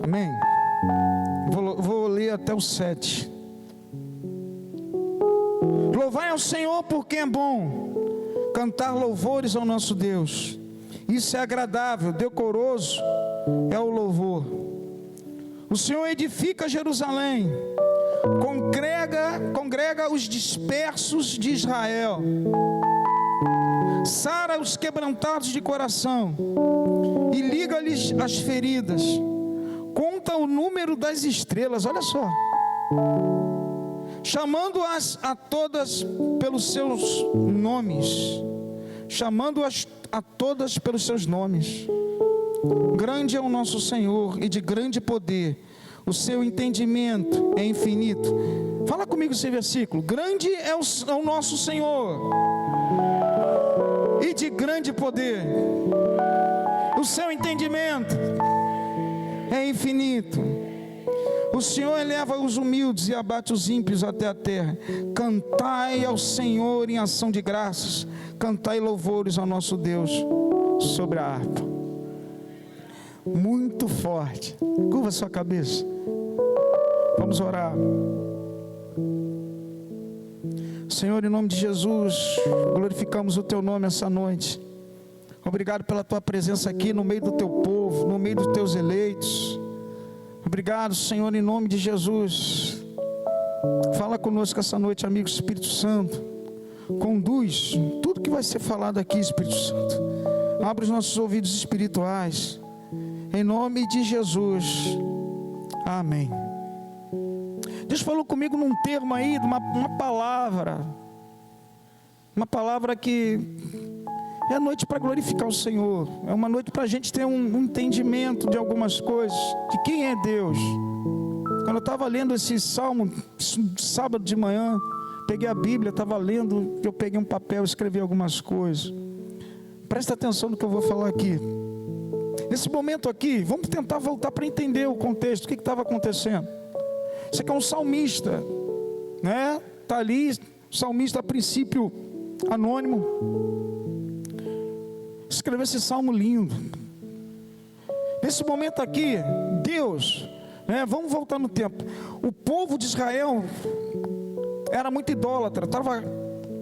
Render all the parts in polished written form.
Amém? Vou ler até o 7. Louvai ao Senhor porque é bom, cantar louvores ao nosso Deus. Isso é agradável, decoroso é o louvor. O Senhor edifica Jerusalém, congrega os dispersos de Israel, sara os quebrantados de coração e liga-lhes as feridas. Conta o número das estrelas, olha só, chamando-as a todas pelos seus nomes, chamando-as a todas pelos seus nomes. Grande é o nosso Senhor e de grande poder, o seu entendimento é infinito. Fala comigo esse versículo. Grande é o nosso Senhor e de grande poder, o seu entendimento é infinito. O Senhor eleva os humildes e abate os ímpios até a terra. Cantai ao Senhor em ação de graças, cantai louvores ao nosso Deus sobre a harpa. Muito forte. Curva sua cabeça, vamos orar. Senhor, em nome de Jesus, glorificamos o teu nome essa noite. Obrigado pela tua presença aqui no meio do teu povo, no meio dos teus eleitos. Obrigado, Senhor, em nome de Jesus. Fala conosco essa noite, amigo Espírito Santo. Conduz tudo que vai ser falado aqui, Espírito Santo. Abre os nossos ouvidos espirituais, em nome de Jesus. Amém. Deus falou comigo num termo aí, uma palavra que é a noite para glorificar o Senhor. É uma noite para a gente ter um entendimento de algumas coisas, de quem é Deus. Quando eu estava lendo esse salmo, sábado de manhã, peguei a Bíblia, estava lendo, eu peguei um papel, escrevi algumas coisas. Presta atenção no que eu vou falar aqui. Nesse momento aqui, vamos tentar voltar para entender o contexto, o que estava acontecendo. Você que é um salmista, né? Está ali, salmista a princípio anônimo. Escreveu esse salmo lindo. Nesse momento aqui, Deus, né? Vamos voltar no tempo. O povo de Israel era muito idólatra, estava,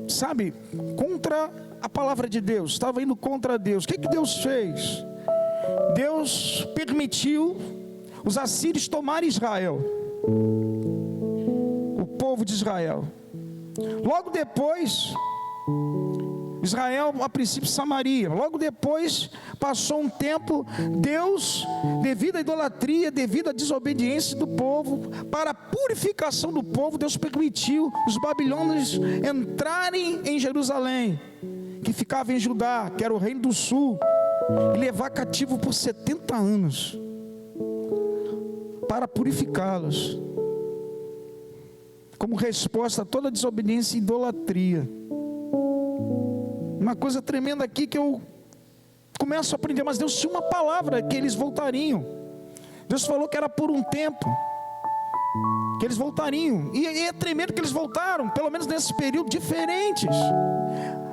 sabe, contra a palavra de Deus, estava indo contra Deus. O que Deus fez? Deus permitiu os assírios tomarem Israel, o povo de Israel. Logo depois, Israel, a princípio Samaria. Logo depois, passou um tempo, Deus, devido à idolatria, devido à desobediência do povo, para a purificação do povo, Deus permitiu os babilônios entrarem em Jerusalém, que ficava em Judá, que era o reino do sul, e levar cativo por 70 anos, para purificá-los, como resposta a toda a desobediência e idolatria. Uma coisa tremenda aqui que eu começo a aprender, mas Deus tinha uma palavra que eles voltariam. Deus falou que era por um tempo, que eles voltariam, e é tremendo que eles voltaram, pelo menos nesse período, diferentes.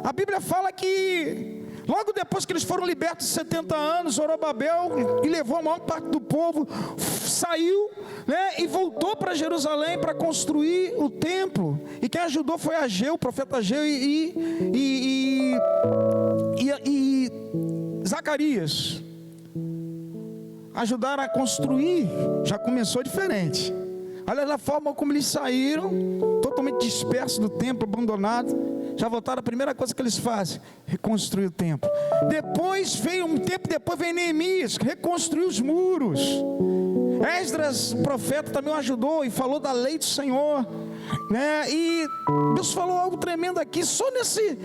A Bíblia fala que logo depois que eles foram libertos de 70 anos, Zorobabel, e levou a maior parte do povo, saiu, né, e voltou para Jerusalém para construir o templo. E quem ajudou foi Ageu, o profeta Ageu e Zacarias. Ajudaram a construir. Já começou diferente. Olha a forma como eles saíram, totalmente dispersos do templo, abandonados. Já voltaram, a primeira coisa que eles fazem, reconstruir o templo. Depois veio um tempo depois, veio Neemias, reconstruiu os muros. Esdras, o profeta, também o ajudou e falou da lei do Senhor, né? E Deus falou algo tremendo aqui, só nesse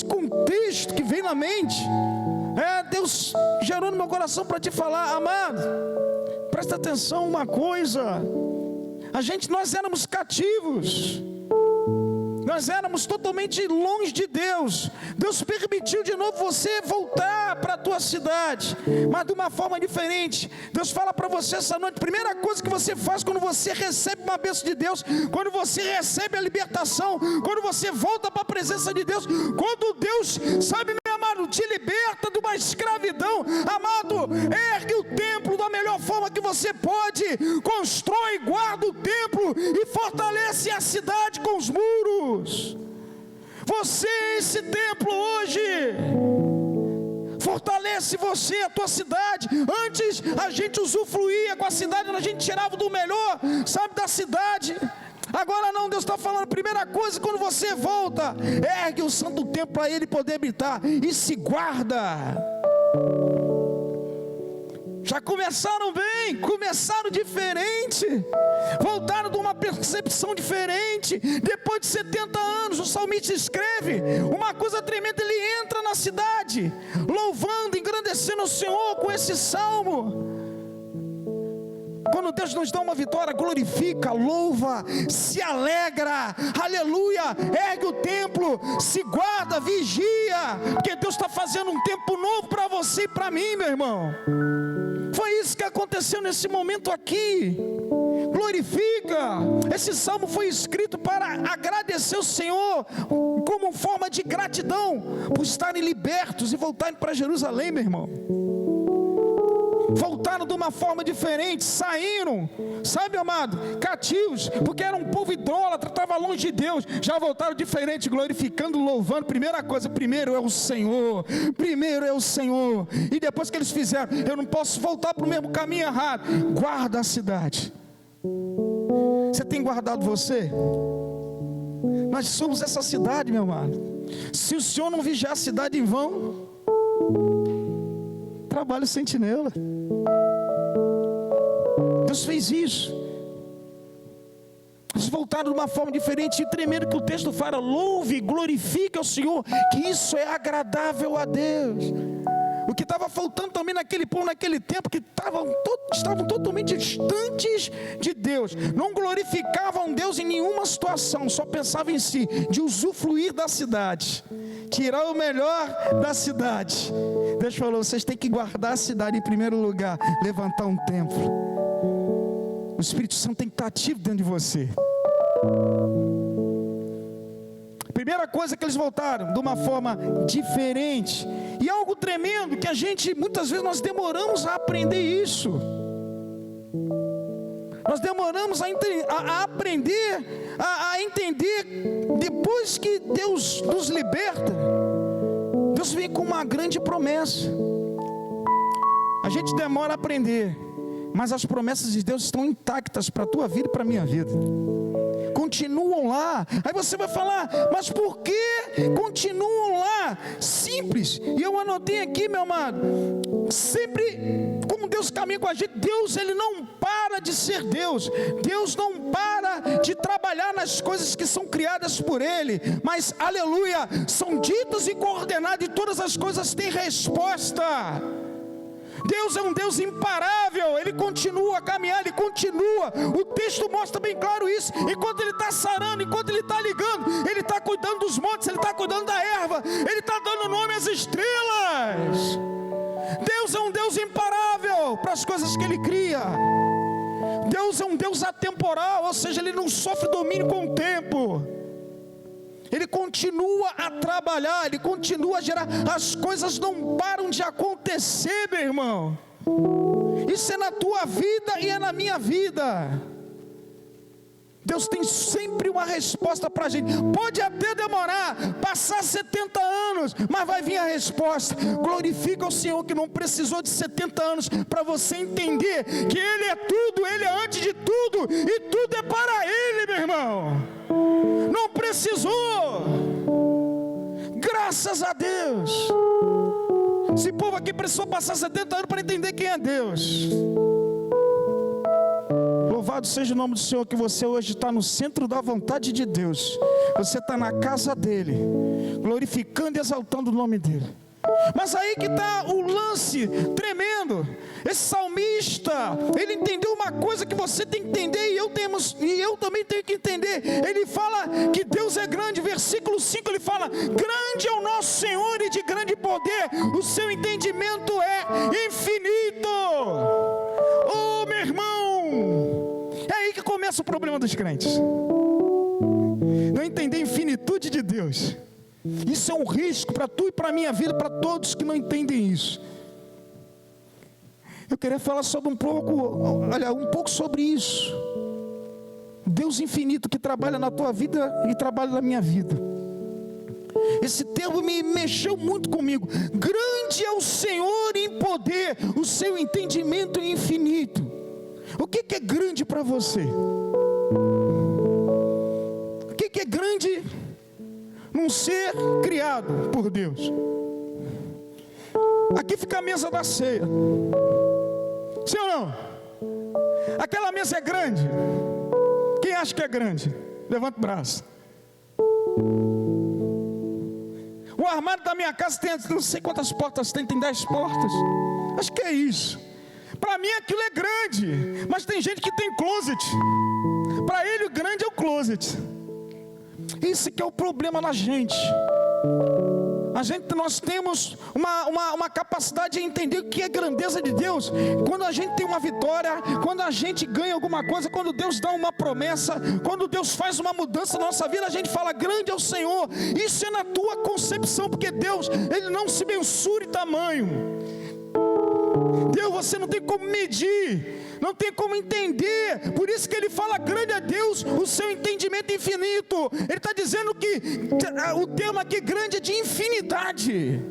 contexto que vem na mente. Deus gerou no meu coração para te falar, amado, presta atenção uma coisa. Nós éramos cativos, nós éramos totalmente longe de Deus. Deus permitiu de novo você voltar para a tua cidade, mas de uma forma diferente. Deus fala para você essa noite, primeira coisa que você faz quando você recebe uma bênção de Deus, quando você recebe a libertação, quando você volta para a presença de Deus, quando Deus, sabe, meu amado, te liberta de uma escravidão, amado, ergue o templo, você pode, constrói, guarda o templo e fortalece a cidade com os muros. Você é esse templo hoje. Fortalece você, a tua cidade. Antes a gente usufruía com a cidade, a gente tirava do melhor, sabe, da cidade. Agora não, Deus está falando, primeira coisa, quando você volta, ergue o santo templo para Ele poder habitar, e se guarda. Já começaram bem, começaram diferente, voltaram de uma percepção diferente. Depois de 70 anos, o salmista escreve uma coisa tremenda. Ele entra na cidade, louvando, engrandecendo o Senhor com esse salmo. Quando Deus nos dá uma vitória, glorifica, louva, se alegra, aleluia, ergue o templo, se guarda, vigia, porque Deus está fazendo um tempo novo para você e para mim, meu irmão. Foi isso que aconteceu nesse momento aqui. Glorifica. Esse salmo foi escrito para agradecer o Senhor, como forma de gratidão, por estarem libertos e voltarem para Jerusalém, meu irmão. Voltaram de uma forma diferente, saíram, sabe, amado, cativos, porque era um povo idólatra, estava longe de Deus. Já voltaram diferente, glorificando, louvando. Primeira coisa, primeiro é o Senhor, primeiro é o Senhor. E depois que eles fizeram, eu não posso voltar para o mesmo caminho errado. Guarda a cidade. Você tem guardado você? Nós somos essa cidade, meu amado. Se o Senhor não vigiar a cidade em vão, trabalho sentinela. Deus fez isso. Eles voltaram de uma forma diferente, e tremendo que o texto fala: louve, glorifique ao Senhor, que isso é agradável a Deus. O que estava faltando também naquele povo, naquele tempo, que estavam totalmente distantes de Deus, não glorificavam Deus em nenhuma situação, só pensavam em si, de usufruir da cidade, tirar o melhor da cidade. Deus falou: vocês têm que guardar a cidade em primeiro lugar, levantar um templo. O Espírito Santo tem que estar ativo dentro de você. Primeira coisa que eles voltaram de uma forma diferente, e algo tremendo que a gente, muitas vezes nós demoramos a aprender isso. Nós demoramos a aprender, a entender. Depois que Deus nos liberta, Deus vem com uma grande promessa. A gente demora a aprender, mas as promessas de Deus estão intactas para a tua vida e para a minha vida. Continuam lá. Aí você vai falar: mas por que continuam lá? Simples. E eu anotei aqui, meu amado, sempre como Deus caminha com a gente. Deus, Ele não para de ser Deus. Deus não para de trabalhar nas coisas que são criadas por Ele, mas, aleluia, são ditas e coordenadas, e todas as coisas têm resposta. Deus é um Deus imparável, Ele continua a caminhar, Ele continua. O texto mostra bem claro isso. Enquanto Ele está sarando, enquanto Ele está ligando, Ele está cuidando dos montes, Ele está cuidando da erva, Ele está dando nome às estrelas. Deus é um Deus imparável para as coisas que Ele cria. Deus é um Deus atemporal, ou seja, Ele não sofre domínio com o tempo. Ele continua a trabalhar, Ele continua a gerar. As coisas não param de acontecer, meu irmão. Isso é na tua vida e é na minha vida. Deus tem sempre uma resposta para a gente. Pode até demorar, passar 70 anos, mas vai vir a resposta. Glorifica o Senhor que não precisou de 70 anos para você entender que Ele é tudo, Ele é antes de tudo, e tudo é para Ele, meu irmão. Não precisou. Graças a Deus. Esse povo aqui precisou passar 70 anos para entender quem é Deus. Louvado seja o nome do Senhor, que você hoje está no centro da vontade de Deus. Você está na casa dEle, glorificando e exaltando o nome dEle. Mas aí que está o lance tremendo. Esse salmista, ele entendeu uma coisa que você tem que entender, e eu também tenho que entender. Ele fala que Deus é grande. Versículo 5 ele fala: grande é o nosso Senhor e de grande poder, o seu entendimento é infinito. Oh, meu irmão, é aí que começa o problema dos crentes. Não entender a infinitude de Deus. Isso é um risco para tu e para a minha vida, para todos que não entendem isso. Eu queria falar sobre um pouco sobre isso. Deus infinito que trabalha na tua vida e trabalha na minha vida. Esse termo me mexeu muito comigo. Grande é o Senhor em poder, o seu entendimento é infinito. O que é grande para você? O que é grande num ser criado por Deus? Aqui fica a mesa da ceia. Sim ou não? Aquela mesa é grande? Quem acha que é grande? Levanta o braço. O armário da minha casa tem, não sei quantas portas tem 10 portas. Acho que é isso. Para mim aquilo é grande, mas tem gente que tem closet. Para ele o grande é o closet. Isso que é o problema na gente. Nós temos uma capacidade de entender o que é grandeza de Deus. Quando a gente tem uma vitória, quando a gente ganha alguma coisa, quando Deus dá uma promessa, quando Deus faz uma mudança na nossa vida, a gente fala, grande é o Senhor. Isso é na tua concepção, porque Deus, Ele não se mensura em tamanho. Deus, você não tem como medir, não tem como entender. Por isso que ele fala, grande é Deus, o seu entendimento infinito. Ele está dizendo que o termo aqui grande é de infinidade.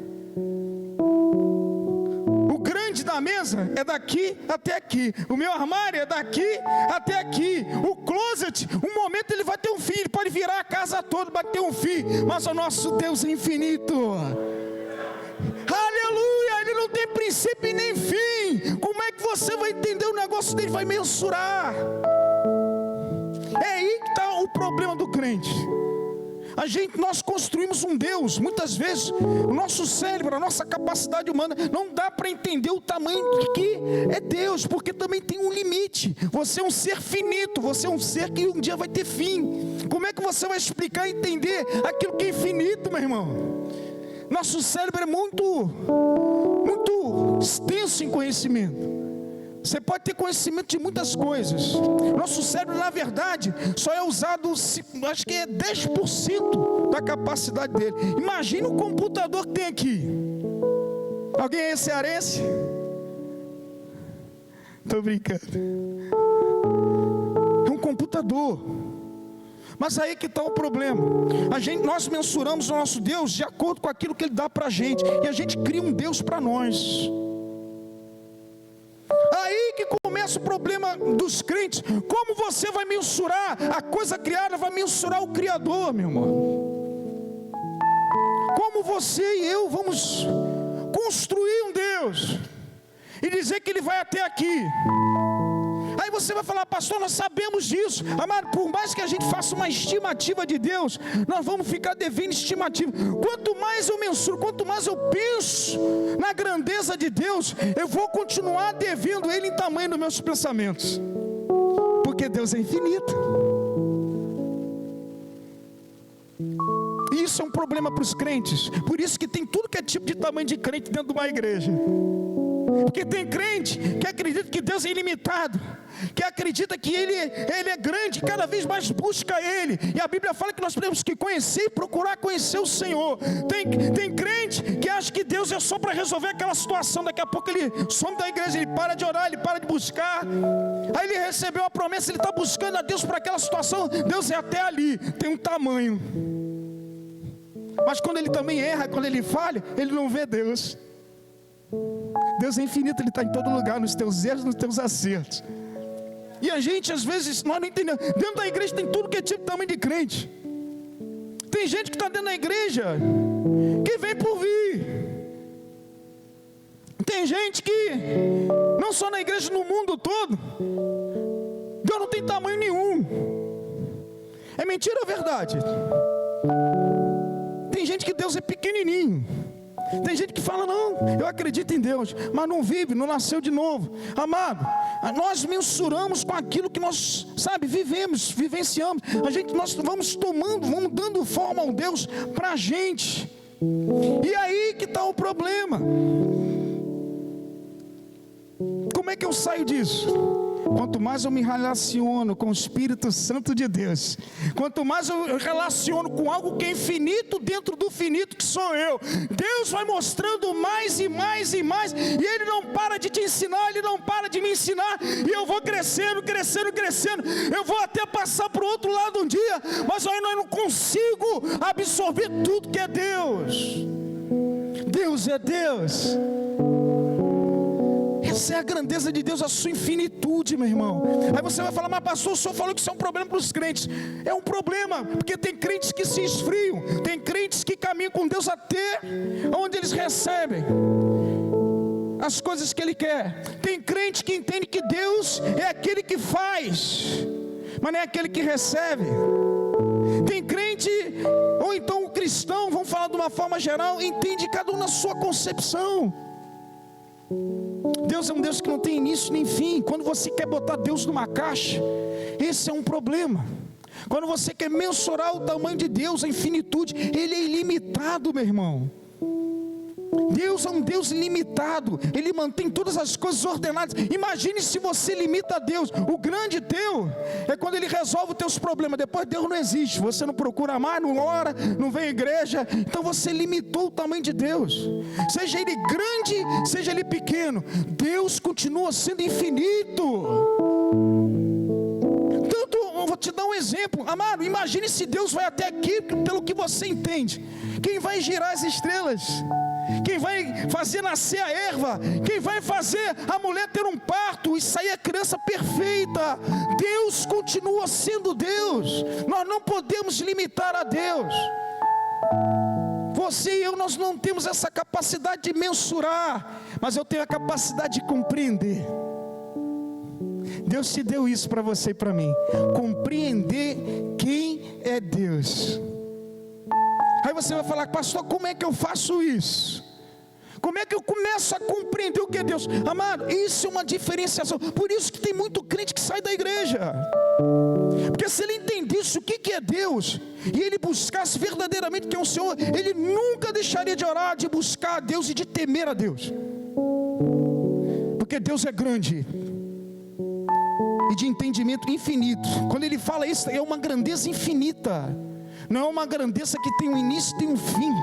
O grande da mesa é daqui até aqui. O meu armário é daqui até aqui. O closet, um momento ele vai ter um fim. Ele pode virar a casa toda, vai ter um fim. Mas o nosso Deus é infinito. Aleluia, Ele não tem princípio e nem fim. Como é que você vai entender o negócio dele? Vai mensurar. É aí que está o problema do crente. Nós construímos um Deus. Muitas vezes o nosso cérebro, a nossa capacidade humana não dá para entender o tamanho que é Deus, porque também tem um limite. Você é um ser finito, você é um ser que um dia vai ter fim. Como é que você vai explicar e entender aquilo que é infinito, meu irmão? Nosso cérebro é muito extenso em conhecimento. Você pode ter conhecimento de muitas coisas. Nosso cérebro, na verdade, só é usado, acho que é 10% da capacidade dele. Imagina o computador que tem aqui. Alguém é cearense? Estou brincando. É um computador. Mas aí que está o problema. Nós mensuramos o nosso Deus de acordo com aquilo que Ele dá para a gente. E a gente cria um Deus para nós. Aí que começa o problema dos crentes. Como você vai mensurar a coisa criada, vai mensurar o Criador, meu irmão? Como você e eu vamos construir um Deus e dizer que Ele vai até aqui? Aí você vai falar, pastor, nós sabemos disso. Amado, por mais que a gente faça uma estimativa de Deus, nós vamos ficar devendo estimativa. Quanto mais eu mensuro, quanto mais eu penso na grandeza de Deus, eu vou continuar devendo Ele em tamanho dos meus pensamentos. Porque Deus é infinito. E isso é um problema para os crentes. Por isso que tem tudo que é tipo de tamanho de crente dentro de uma igreja. Porque tem crente que acredita que Deus é ilimitado, que acredita que Ele é grande, cada vez mais busca Ele. E a Bíblia fala que nós temos que conhecer e procurar conhecer o Senhor. Tem crente que acha que Deus é só para resolver aquela situação. Daqui a pouco ele some da igreja, ele para de orar, ele para de buscar. Aí ele recebeu a promessa, ele está buscando a Deus para aquela situação. Deus é até ali, tem um tamanho. Mas quando ele também erra, quando ele falha, ele não vê Deus. Deus é infinito, Ele está em todo lugar, nos teus erros, nos teus acertos. E a gente às vezes, nós não entendemos. Dentro da igreja tem tudo que é tipo de tamanho de crente. Tem gente que está dentro da igreja que vem por vir. Tem gente que, não só na igreja, no mundo todo, Deus não tem tamanho nenhum. É mentira ou verdade? Tem gente que Deus é pequenininho. Tem gente que fala, não, eu acredito em Deus, mas não vive, não nasceu de novo. Amado, nós mensuramos com aquilo que nós, vivenciamos. Nós vamos dando forma ao Deus para a gente. E aí que está o problema. Como é que eu saio disso? Quanto mais eu me relaciono com o Espírito Santo de Deus, quanto mais eu relaciono com algo que é infinito dentro do finito que sou eu, Deus vai mostrando mais e mais e mais, e Ele não para de te ensinar, Ele não para de me ensinar, e eu vou crescendo, crescendo, crescendo. Eu vou até passar para o outro lado um dia, mas eu ainda não consigo absorver tudo que é Deus. Deus é Deus. Essa é a grandeza de Deus, a sua infinitude, meu irmão. Aí você vai falar, mas pastor, o senhor falou que isso é um problema para os crentes. É um problema, porque tem crentes que se esfriam, tem crentes que caminham com Deus até onde eles recebem as coisas que Ele quer. Tem crente que entende que Deus é aquele que faz, mas não é aquele que recebe. Tem crente, ou então o cristão, vamos falar de uma forma geral, entende cada um na sua concepção. Deus é um Deus que não tem início nem fim. Quando você quer botar Deus numa caixa, esse é um problema. Quando você quer mensurar o tamanho de Deus, a infinitude, Ele é ilimitado, meu irmão. Deus é um Deus ilimitado, Ele mantém todas as coisas ordenadas. Imagine se você limita a Deus. O grande teu é quando Ele resolve os teus problemas. Depois Deus não existe, você não procura mais, não ora, não vem à igreja. Então você limitou o tamanho de Deus. Seja Ele grande, seja Ele pequeno, Deus continua sendo infinito. Tanto, eu vou te dar um exemplo, amado. Imagine se Deus vai até aqui, pelo que você entende. Quem vai girar as estrelas? Quem vai fazer nascer a erva? Quem vai fazer a mulher ter um parto e sair a criança perfeita? Deus continua sendo Deus. Nós não podemos limitar a Deus. Você e eu, nós não temos essa capacidade de mensurar, mas eu tenho a capacidade de compreender. Deus te deu isso para você e para mim, compreender quem é Deus. Aí você vai falar, pastor, como é que eu faço isso? Como é que eu começo a compreender o que é Deus? Amado, isso é uma diferenciação. Por isso que tem muito crente que sai da igreja. Porque se ele entendisse o que é Deus, e ele buscasse verdadeiramente quem é o Senhor, ele nunca deixaria de orar, de buscar a Deus e de temer a Deus. Porque Deus é grande e de entendimento infinito. Quando ele fala isso, é uma grandeza infinita. Não é uma grandeza que tem um início e tem um fim.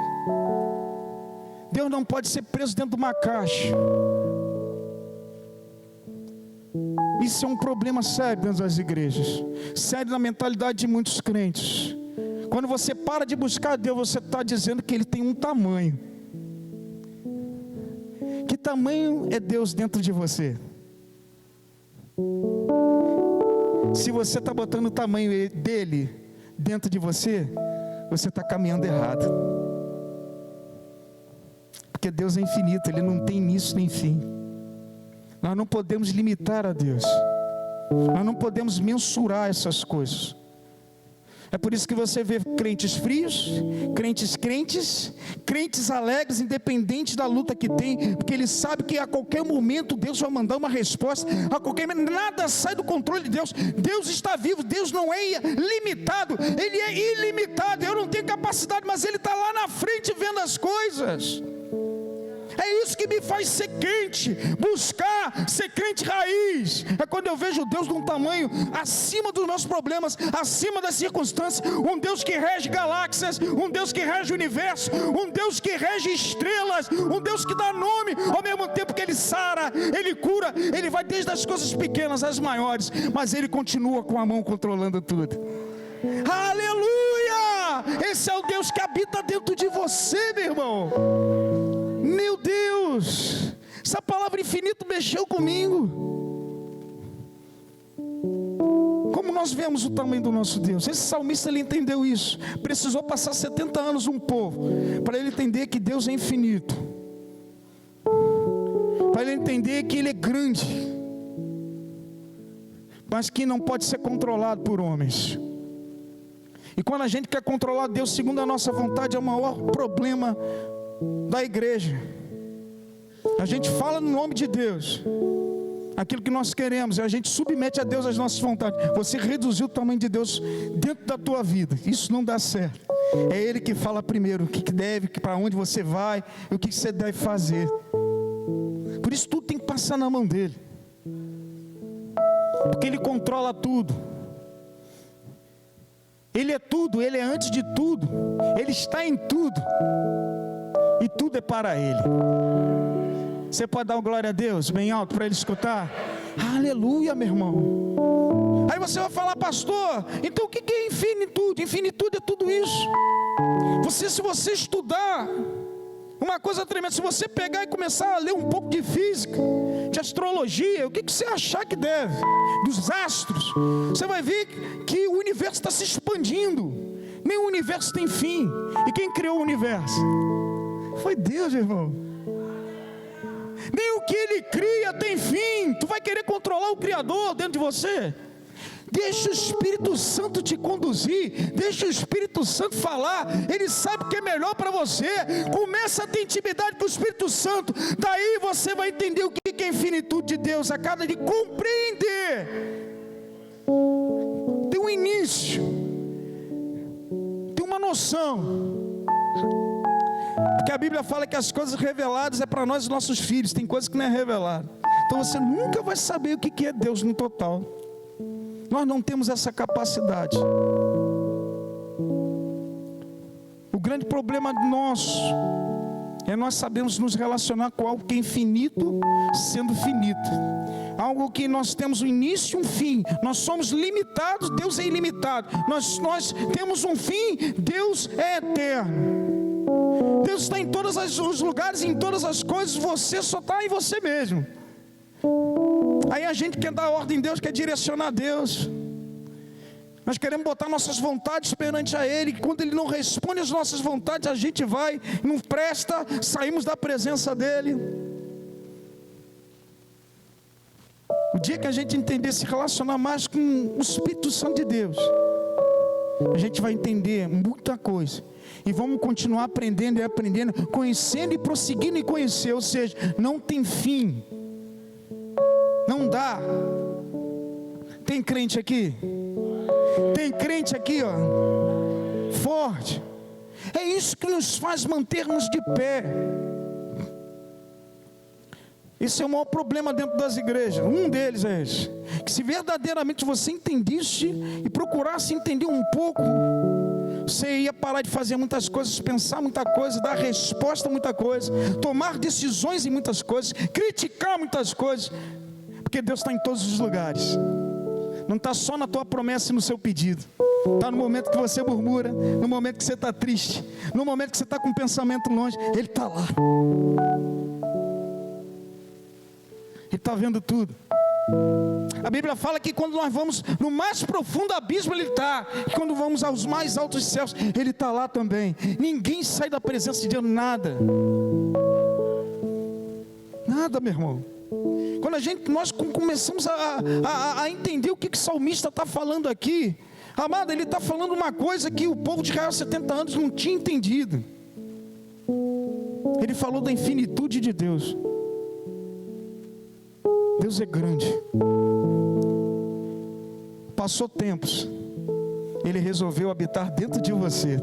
Deus não pode ser preso dentro de uma caixa. Isso é um problema sério dentro das igrejas, sério na mentalidade de muitos crentes. Quando você para de buscar Deus, você está dizendo que Ele tem um tamanho. Que tamanho é Deus dentro de você? Se você está botando o tamanho dele dentro de você, você está caminhando errado. Porque Deus é infinito, Ele não tem início nem fim. Nós não podemos limitar a Deus. Nós não podemos mensurar essas coisas. É por isso que você vê crentes frios, crentes alegres, independente da luta que tem, porque ele sabe que a qualquer momento Deus vai mandar uma resposta, a qualquer momento, nada sai do controle de Deus. Deus está vivo, Deus não é limitado, Ele é ilimitado. Eu não tenho capacidade, mas Ele está lá na frente vendo as coisas. É isso que me faz ser crente, buscar ser crente raiz. É quando eu vejo Deus de um tamanho acima dos meus problemas, acima das circunstâncias. Um Deus que rege galáxias, um Deus que rege o universo, um Deus que rege estrelas, um Deus que dá nome, ao mesmo tempo que Ele sara, Ele cura, Ele vai desde as coisas pequenas às maiores, mas Ele continua com a mão controlando tudo. Aleluia! Esse é o Deus que habita dentro de você, meu irmão. Meu Deus, essa palavra infinito mexeu comigo. Como nós vemos o tamanho do nosso Deus? Esse salmista, ele entendeu isso. Precisou passar 70 anos um povo para ele entender que Deus é infinito, para ele entender que Ele é grande, mas que não pode ser controlado por homens. E quando a gente quer controlar Deus segundo a nossa vontade, é o maior problema da igreja. A gente fala no nome de Deus aquilo que nós queremos, e a gente submete a Deus as nossas vontades. Você reduziu o tamanho de Deus dentro da tua vida, isso não dá certo. É Ele que fala primeiro o que deve, para onde você vai, e o que você deve fazer. Por isso tudo tem que passar na mão dele. porque Ele controla tudo. Ele é tudo, Ele é antes de tudo, Ele está em tudo, e tudo é para Ele. Você pode dar uma glória a Deus bem alto para Ele escutar? Aleluia, meu irmão. Aí você vai falar, pastor, então o que é infinitude? Infinitude é tudo isso. Se você estudar, uma coisa tremenda, se você pegar e começar a ler um pouco de física, de astrologia, o que você achar que deve, dos astros, você vai ver que o universo está se expandindo. Nem o universo tem fim. E quem criou o universo? Foi Deus, meu irmão. Nem o que Ele cria tem fim. Tu vai querer controlar o Criador dentro de você? Deixa o Espírito Santo te conduzir, deixa o Espírito Santo falar, Ele sabe o que é melhor para você. Começa a ter intimidade com o Espírito Santo, daí você vai entender o que é a infinitude de Deus, a cada de compreender. Tem um início, tem uma noção, porque a Bíblia fala que as coisas reveladas é para nós e nossos filhos, tem coisas que não é revelada, então você nunca vai saber o que é Deus no total. Nós não temos essa capacidade. O grande problema nosso é nós sabemos nos relacionar com algo que é infinito, sendo finito. Algo que nós temos um início e um fim. Nós somos limitados, Deus é ilimitado. Nós temos um fim, Deus é eterno. Deus está em todos os lugares, em todas as coisas, você só está em você mesmo. Aí a gente quer dar ordem em Deus, quer direcionar Deus. Nós queremos botar nossas vontades perante a Ele. Quando Ele não responde às nossas vontades, a gente vai, não presta, saímos da presença dEle. O dia que a gente entender se relacionar mais com o Espírito Santo de Deus, a gente vai entender muita coisa. E vamos continuar aprendendo e aprendendo, conhecendo e prosseguindo em conhecer. Ou seja, não tem fim. Não dá. Tem crente aqui? Tem crente aqui, ó, forte. É isso que nos faz mantermos de pé. Esse é o maior problema dentro das igrejas. Um deles é esse, que se verdadeiramente você entendisse e procurasse entender um pouco, você ia parar de fazer muitas coisas, pensar muita coisa, dar resposta a muita coisa, tomar decisões em muitas coisas, criticar muitas coisas. Porque Deus está em todos os lugares. Não está só na tua promessa e no seu pedido. Está no momento que você murmura, no momento que você está triste, no momento que você está com o pensamento longe, Ele está lá. Ele está vendo tudo. A Bíblia fala que quando nós vamos no mais profundo abismo, Ele está. E quando vamos aos mais altos céus, Ele está lá também. Ninguém sai da presença de Deus, nada. Nada, meu irmão. Quando nós começamos a entender o que o salmista está falando aqui, amado, ele está falando uma coisa que o povo de Israel há 70 anos não tinha entendido. Ele falou da infinitude de Deus. Deus é grande. Passou tempos, Ele resolveu habitar dentro de você.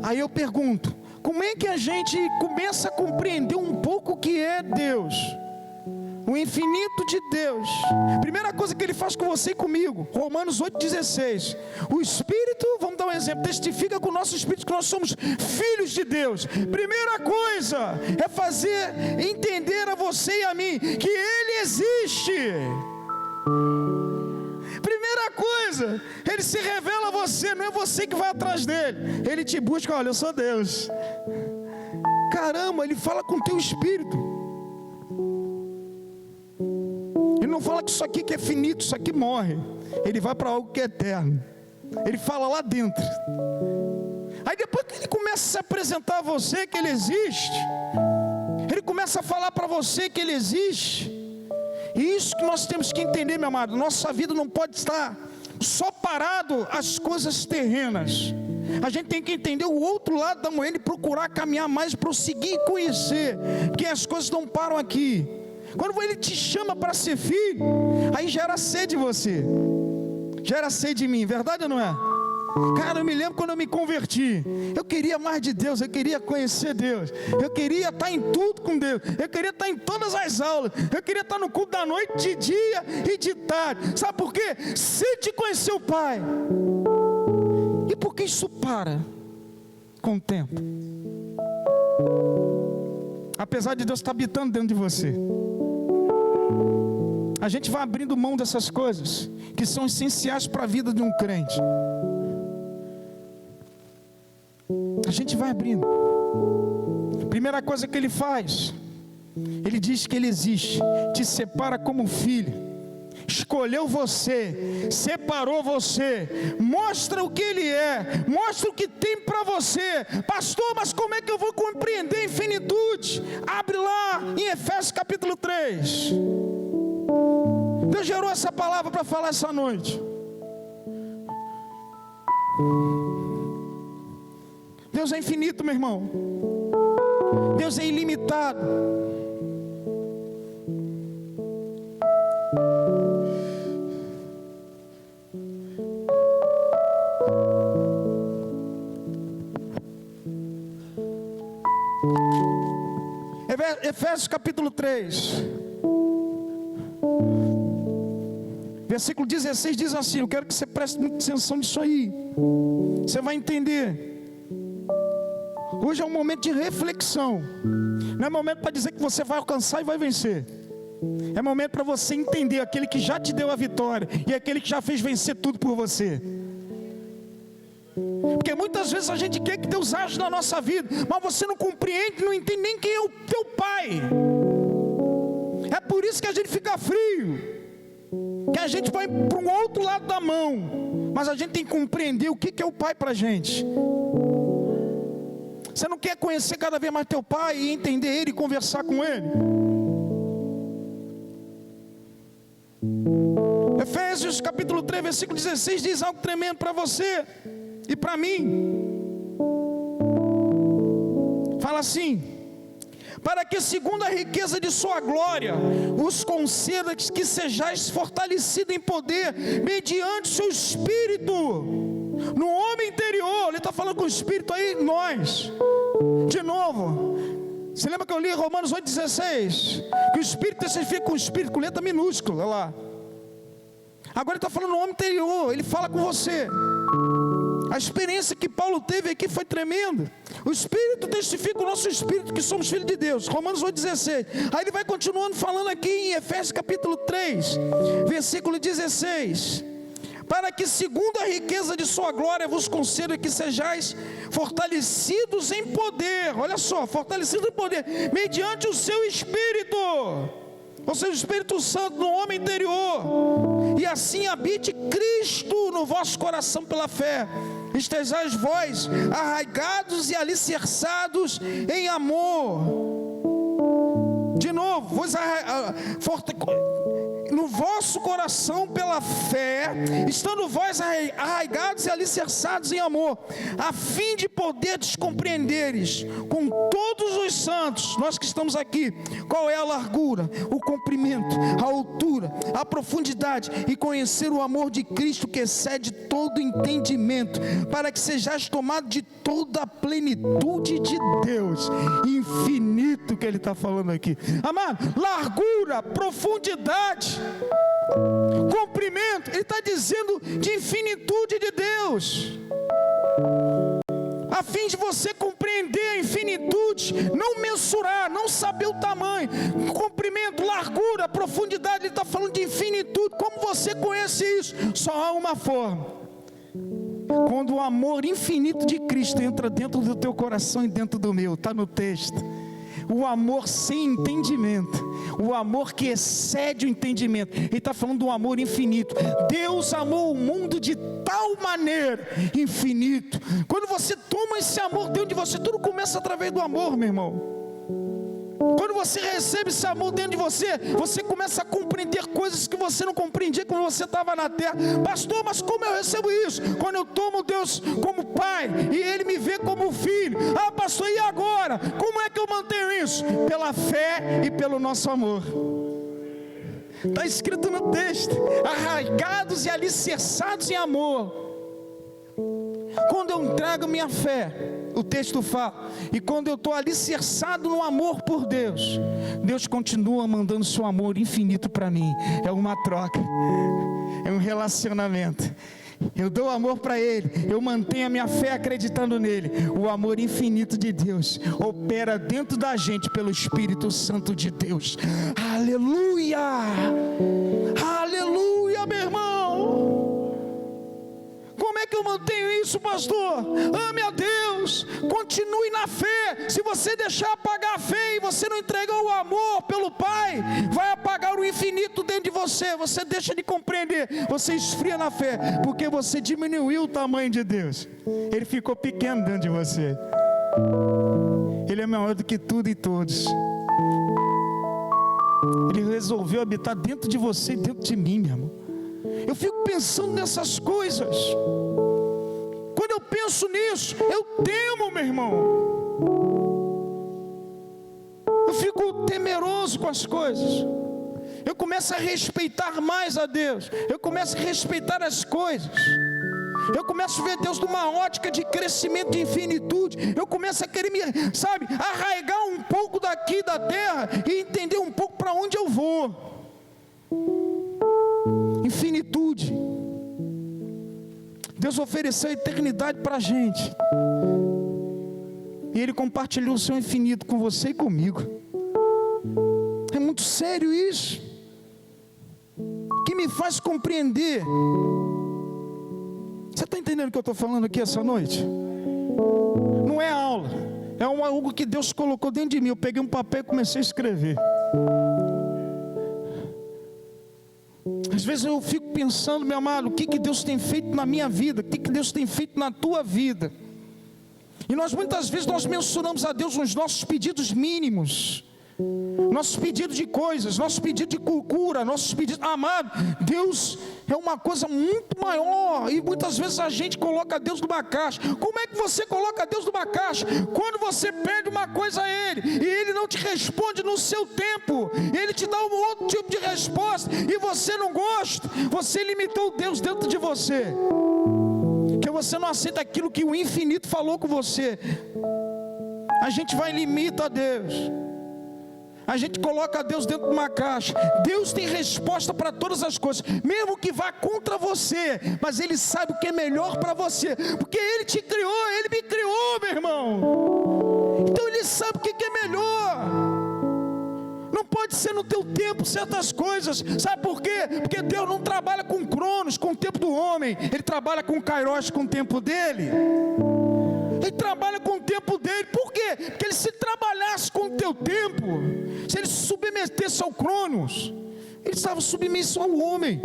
Aí eu pergunto, como é que a gente começa a compreender um pouco o que é Deus? O infinito de Deus. Primeira coisa que Ele faz com você e comigo, Romanos 8,16. O Espírito, vamos dar um exemplo, testifica com o nosso Espírito que nós somos filhos de Deus. Primeira coisa é fazer entender a você e a mim que Ele existe. Primeira coisa, Ele se revela a você, não é você que vai atrás dEle. Ele te busca, olha, eu sou Deus. Caramba, Ele fala com o teu espírito. Ele não fala que isso aqui que é finito, isso aqui morre. Ele vai para algo que é eterno. Ele fala lá dentro. Aí depois que Ele começa a se apresentar a você que Ele existe, Ele começa a falar para você que Ele existe. E isso que nós temos que entender, meu amado. Nossa vida não pode estar só parado às coisas terrenas. A gente tem que entender o outro lado da moeda e procurar caminhar mais, prosseguir e conhecer, porque as coisas não param aqui. Quando Ele te chama para ser filho, aí gera sede em você, gera sede em mim, verdade ou não é? Cara, eu me lembro quando eu me converti, eu queria mais de Deus, eu queria conhecer Deus, eu queria estar em tudo com Deus, eu queria estar em todas as aulas, eu queria estar no culto da noite, de dia e de tarde. Sabe por quê? Se te conhecer o Pai. E por que isso para com o tempo? Apesar de Deus estar habitando dentro de você, a gente vai abrindo mão dessas coisas que são essenciais para a vida de um crente. A gente vai abrindo. Primeira coisa que ele faz, ele diz que ele existe, te separa como filho, escolheu você, separou você, mostra o que ele é, mostra o que tem para você. Pastor, mas como é que eu vou compreender a infinitude? Abre lá em Efésios capítulo 3. Deus gerou essa palavra para falar essa noite. Deus é infinito, meu irmão. Deus é ilimitado. Efésios capítulo 3, versículo 16 diz assim, eu quero que você preste muita atenção nisso aí, você vai entender. Hoje é um momento de reflexão, não é momento para dizer que você vai alcançar e vai vencer, é momento para você entender aquele que já te deu a vitória, e aquele que já fez vencer tudo por você. Porque muitas vezes a gente quer que Deus age na nossa vida, mas você não compreende, não entende nem quem é o teu Pai. É por isso que a gente fica frio, que a gente vai para um outro lado da mão, mas a gente tem que compreender o que é o Pai para a gente. Você não quer conhecer cada vez mais teu Pai e entender Ele e conversar com Ele? Efésios capítulo 3, versículo 16 diz algo tremendo para você e para mim. Fala assim: para que segundo a riqueza de sua glória os conceda que sejais fortalecidos em poder mediante o seu Espírito no homem interior. Ele está falando com o Espírito aí, nós. De novo, você lembra que eu li Romanos 8,16? Que o Espírito testifica com o Espírito, com letra minúscula, olha lá. Agora ele está falando no homem interior, ele fala com você. A experiência que Paulo teve aqui foi tremenda. O Espírito testifica o nosso Espírito que somos filhos de Deus. Romanos 8,16. Aí ele vai continuando falando aqui em Efésios capítulo 3, versículo 16. Para que segundo a riqueza de sua glória vos conceda que sejais fortalecidos em poder. Olha só, fortalecidos em poder, mediante o seu Espírito. Ou seja, o Espírito Santo no homem interior. E assim habite Cristo no vosso coração pela fé. Estejais vós arraigados e alicerçados em amor. De novo, no vosso coração pela fé, estando vós arraigados e alicerçados em amor, a fim de poderes compreenderes com todos os santos, nós que estamos aqui, qual é a largura, o comprimento, a altura, a profundidade, e conhecer o amor de Cristo que excede todo entendimento, para que sejais tomados de toda a plenitude de Deus. Infinito que ele está falando aqui, amado, largura, profundidade, comprimento, ele está dizendo de infinitude de Deus, a fim de você compreender a infinitude, não mensurar, não saber o tamanho, comprimento, largura, profundidade. Ele está falando de infinitude. Como você conhece isso? Só há uma forma: quando o amor infinito de Cristo entra dentro do teu coração e dentro do meu. Está no texto. O amor sem entendimento, o amor que excede o entendimento. Ele está falando do amor infinito. Deus amou o mundo de tal maneira, infinito. Quando você toma esse amor dentro de você, tudo começa através do amor, meu irmão. Quando você recebe esse amor dentro de você, você começa a compreender coisas que você não compreendia quando você estava na terra. Pastor, mas como eu recebo isso? Quando eu tomo Deus como Pai e Ele me vê como filho. Ah, pastor, e agora? Como é que eu mantenho isso? Pela fé e pelo nosso amor. Está escrito no texto: arraigados e alicerçados em amor, Quando eu entrego minha fé, o texto fala, e quando eu estou alicerçado no amor por Deus, Deus continua mandando seu amor infinito para mim. É uma troca, é um relacionamento. Eu dou amor para Ele, eu mantenho a minha fé acreditando nele. O amor infinito de Deus opera dentro da gente pelo Espírito Santo de Deus. Aleluia! Aleluia, meu irmão! Como é que eu mantenho isso, pastor? Ame a Deus, continue na fé. Se você deixar apagar a fé e você não entregar o amor pelo Pai, vai apagar o infinito dentro de você. Você deixa de compreender, você esfria na fé, porque você diminuiu o tamanho de Deus. Ele ficou pequeno dentro de você. Ele é maior do que tudo e todos. Ele resolveu habitar dentro de você e dentro de mim, meu irmão. Eu fico pensando nessas coisas. Quando eu penso nisso, eu temo, meu irmão. Eu fico temeroso com as coisas. Eu começo a respeitar mais a Deus. Eu começo a respeitar as coisas. Eu começo a ver Deus numa ótica de crescimento, de infinitude. Eu começo a querer me, arraigar um pouco daqui da terra e entender um pouco para onde eu vou. Infinitude. Deus ofereceu a eternidade para a gente, e Ele compartilhou o seu infinito com você e comigo. É muito sério isso, que me faz compreender. Você está entendendo o que eu estou falando aqui essa noite? Não é aula, é algo que Deus colocou dentro de mim. Eu peguei um papel e comecei a escrever. Às vezes eu fico pensando, meu amado, o que Deus tem feito na minha vida, o que Deus tem feito na tua vida. E muitas vezes nós mencionamos a Deus nos nossos pedidos mínimos, nossos pedidos de coisas, nossos pedidos de cura, nossos pedidos. Amado, Deus é uma coisa muito maior, e muitas vezes a gente coloca Deus numa caixa. Como é que você coloca Deus numa caixa? Quando você pede uma coisa a Ele, e Ele não te responde no seu tempo, Ele te dá um outro tipo de resposta, e você não gosta, você limitou Deus dentro de você, que você não aceita aquilo que o infinito falou com você. A gente vai e limita a Deus. A gente coloca Deus dentro de uma caixa. Deus tem resposta para todas as coisas, mesmo que vá contra você, mas Ele sabe o que é melhor para você, porque Ele te criou, Ele me criou, meu irmão. Então Ele sabe o que é melhor. Não pode ser no teu tempo certas coisas. Sabe por quê? Porque Deus não trabalha com cronos, com o tempo do homem. Ele trabalha com kairos, com o tempo dele. Ele trabalha com o tempo dele. Por quê? Porque ele, se trabalhasse com o teu tempo, se ele se submetesse ao cronos, ele estava submisso ao homem.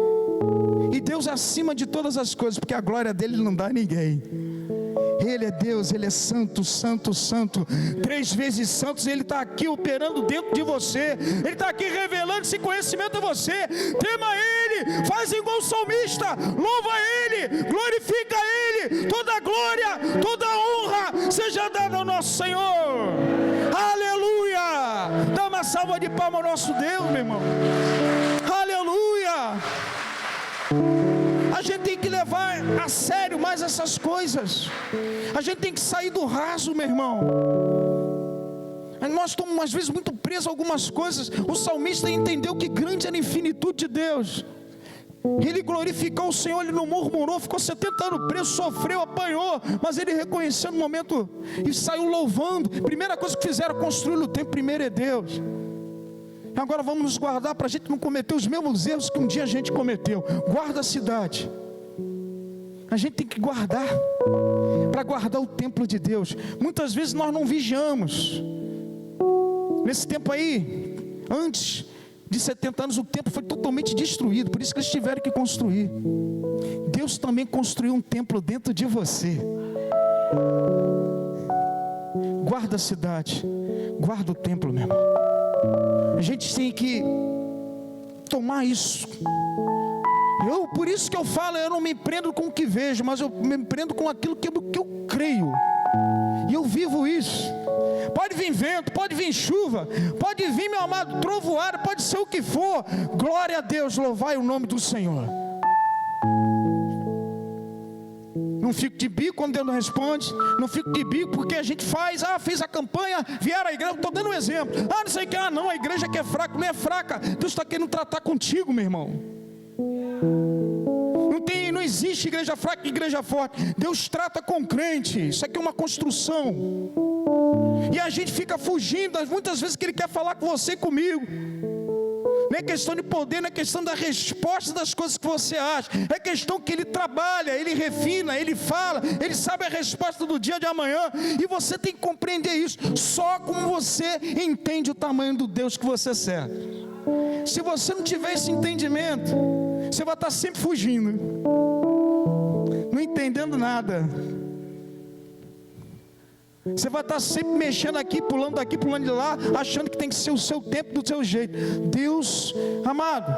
E Deus é acima de todas as coisas, porque a glória dele não dá a ninguém. Ele é Deus, Ele é santo, santo, santo, 3 vezes santos. Ele está aqui operando dentro de você. Ele está aqui revelando esse conhecimento a você. Tema Ele, faz igual o salmista, louva Ele, glorifica Ele. Toda glória, toda honra seja dada ao nosso Senhor. Aleluia. Dá uma salva de palmas ao nosso Deus, meu irmão. Aleluia. A gente tem que levar a sério mais essas coisas. A gente tem que sair do raso, meu irmão. Nós estamos às vezes muito presos a algumas coisas. O salmista entendeu que grande era a infinitude de Deus. Ele glorificou o Senhor, ele não murmurou, ficou 70 anos preso, sofreu, apanhou, mas ele reconheceu no momento e saiu louvando. Primeira coisa que fizeram, construir o templo, primeiro é Deus. Agora vamos nos guardar para a gente não cometer os mesmos erros que um dia a gente cometeu. Guarda a cidade. A gente tem que guardar, para guardar o templo de Deus. Muitas vezes nós não vigiamos. Nesse tempo aí, antes de 70 anos, o templo foi totalmente destruído. Por isso que eles tiveram que construir. Deus também construiu um templo dentro de você. Guarda a cidade, guarda o templo, meu irmão. A gente tem que tomar isso. Por isso que eu falo, eu não me prendo com o que vejo, mas eu me prendo com aquilo que eu creio. E eu vivo isso. Pode vir vento, pode vir chuva, pode vir, meu amado, trovoada, pode ser o que for. Glória a Deus, louvai o nome do Senhor. Não fico de bico quando Deus não responde. Não fico de bico porque a gente fez a campanha, vieram à igreja. Estou dando um exemplo. Não sei o que, não, a igreja que é fraca, não é fraca. Deus está querendo tratar contigo, meu irmão. Não existe igreja fraca e igreja forte. Deus trata com crente. Isso aqui é uma construção. E a gente fica fugindo, muitas vezes que Ele quer falar com você e comigo. Não é questão de poder, não é questão da resposta das coisas que você acha. É questão que Ele trabalha, Ele refina, Ele fala, Ele sabe a resposta do dia de amanhã. E você tem que compreender isso. Só como você entende o tamanho do Deus que você serve. Se você não tiver esse entendimento, você vai estar sempre fugindo, não entendendo nada. Você vai estar sempre mexendo aqui, pulando daqui, pulando de lá, achando que tem que ser o seu tempo, do seu jeito. Deus, amado,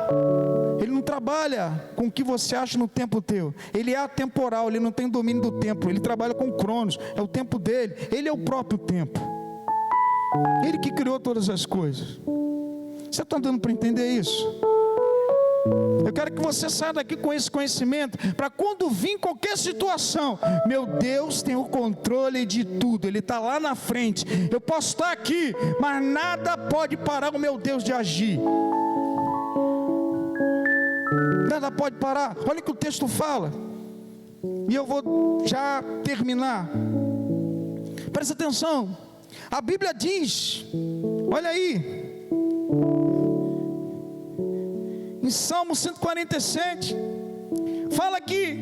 Ele não trabalha com o que você acha no tempo teu. Ele é atemporal, Ele não tem domínio do tempo. Ele trabalha com cronos, é o tempo dele. Ele é o próprio tempo. Ele que criou todas as coisas. Você está dando para entender isso? Eu quero que você saia daqui com esse conhecimento, para quando vir qualquer situação, meu Deus tem o controle de tudo, Ele está lá na frente. Eu posso estar aqui, mas nada pode parar o meu Deus de agir. Nada pode parar. Olha o que o texto fala, e eu vou já terminar. Presta atenção. A Bíblia diz, olha aí, em Salmo 147, fala que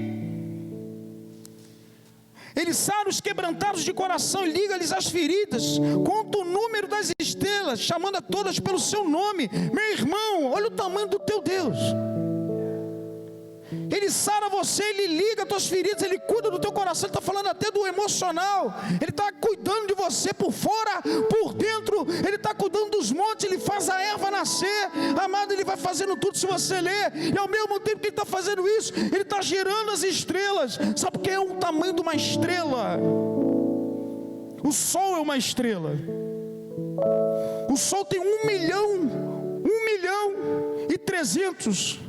Ele sara os quebrantados de coração e liga-lhes as feridas, conta o número das estrelas, chamando a todas pelo seu nome. Meu irmão, olha o tamanho do teu Deus. Ele sara você, Ele liga as tuas feridas, Ele cuida do teu coração. Ele está falando até do emocional. Ele está cuidando de você por fora, por dentro. Ele está cuidando dos montes, Ele faz a erva nascer. Amado, Ele vai fazendo tudo se você ler. E ao mesmo tempo que Ele está fazendo isso, Ele está gerando as estrelas. Sabe o que é o tamanho de uma estrela? O Sol é uma estrela. O Sol tem 1.300.000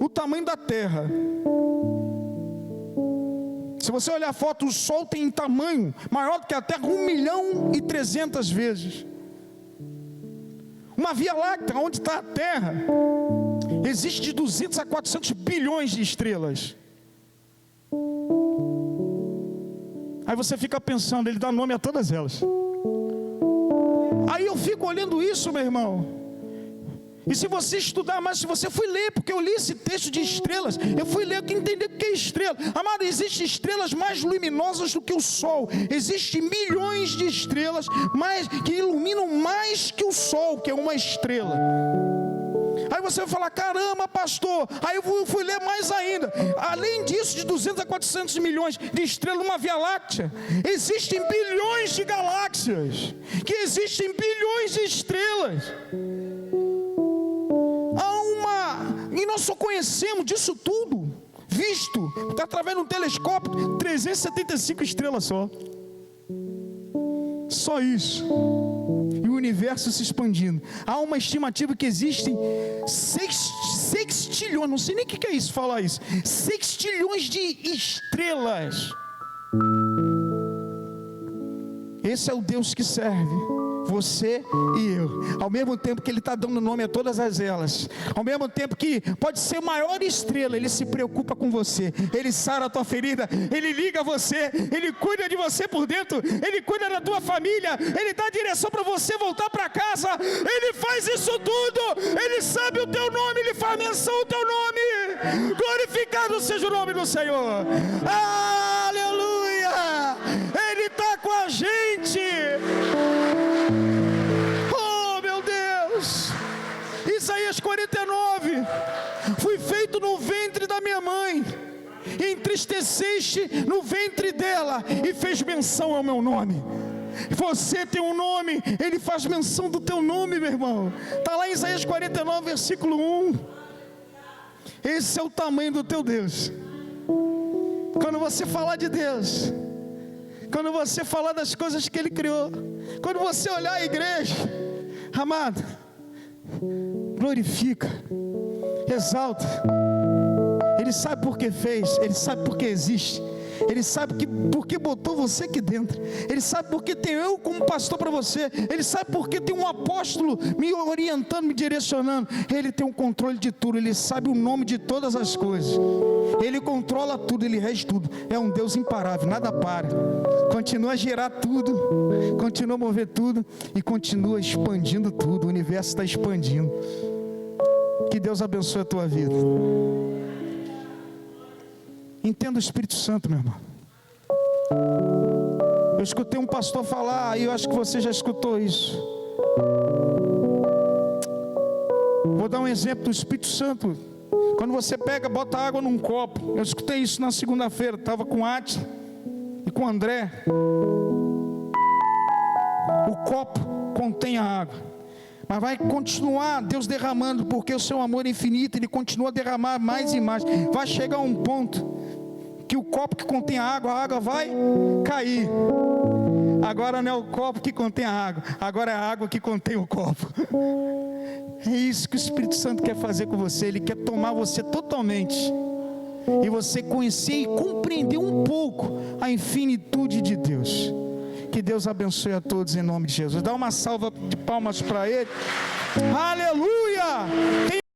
o tamanho da Terra. Se você olhar a foto, o Sol tem tamanho maior do que a Terra 1.300.000 vezes. Uma Via Láctea, onde está a Terra, existe de 200 a 400 bilhões de estrelas. Aí você fica pensando, Ele dá nome a todas elas. Aí eu fico olhando isso, meu irmão. E se você estudar mais, se você for ler, porque eu li esse texto de estrelas, eu fui ler, eu entender o que é estrela. Amado, existem estrelas mais luminosas do que o Sol. Existem milhões de estrelas que iluminam mais que o Sol, que é uma estrela. Aí você vai falar, caramba, pastor. Aí eu fui ler mais ainda. Além disso, de 200 a 400 milhões de estrelas numa Via Láctea, existem bilhões de galáxias, que existem bilhões de estrelas. E nós só conhecemos disso tudo, visto, através de um telescópio, 375 estrelas só isso. E o universo se expandindo. Há uma estimativa que existem 6 trilhões, não sei nem o que é isso, falar isso, 6 trilhões de estrelas. Esse é o Deus que serve você e eu, ao mesmo tempo que Ele está dando nome a todas elas, ao mesmo tempo que pode ser a maior estrela, Ele se preocupa com você, Ele sara a tua ferida, Ele liga você, Ele cuida de você por dentro, Ele cuida da tua família, Ele dá direção para você voltar para casa, Ele faz isso tudo, Ele sabe o teu nome, Ele faz menção ao teu nome. Glorificado seja o nome do Senhor. Aleluia! Ele está com a gente. Isaías 49, fui feito no ventre da minha mãe, entristeceste no ventre dela e fez menção ao meu nome. Você tem um nome, Ele faz menção do teu nome, meu irmão. Está lá em Isaías 49, versículo 1. Esse é o tamanho do teu Deus. Quando você falar de Deus, quando você falar das coisas que Ele criou, quando você olhar a igreja, amado, glorifica, exalta. Ele sabe por que fez, Ele sabe por que existe, Ele sabe por que botou você aqui dentro. Ele sabe por que tem eu como pastor para você. Ele sabe por que tem um apóstolo me orientando, me direcionando. Ele tem o controle de tudo. Ele sabe o nome de todas as coisas. Ele controla tudo, Ele rege tudo. É um Deus imparável, nada para. Continua a gerar tudo, continua a mover tudo e continua expandindo tudo. O universo está expandindo. Que Deus abençoe a tua vida. Entenda o Espírito Santo, meu irmão. Eu escutei um pastor falar, e eu acho que você já escutou isso. Vou dar um exemplo do Espírito Santo. Quando você pega, bota água num copo. Eu escutei isso na segunda-feira. Estava com a Átila e com o André. O copo contém a água, mas vai continuar Deus derramando, porque o seu amor é infinito. Ele continua a derramar mais e mais. Vai chegar um ponto que o copo que contém a água vai cair. Agora não é o copo que contém a água, agora é a água que contém o copo. É isso que o Espírito Santo quer fazer com você. Ele quer tomar você totalmente, e você conhecer e compreender um pouco a infinitude de Deus. Que Deus abençoe a todos em nome de Jesus. Dá uma salva de palmas para Ele. Aleluia.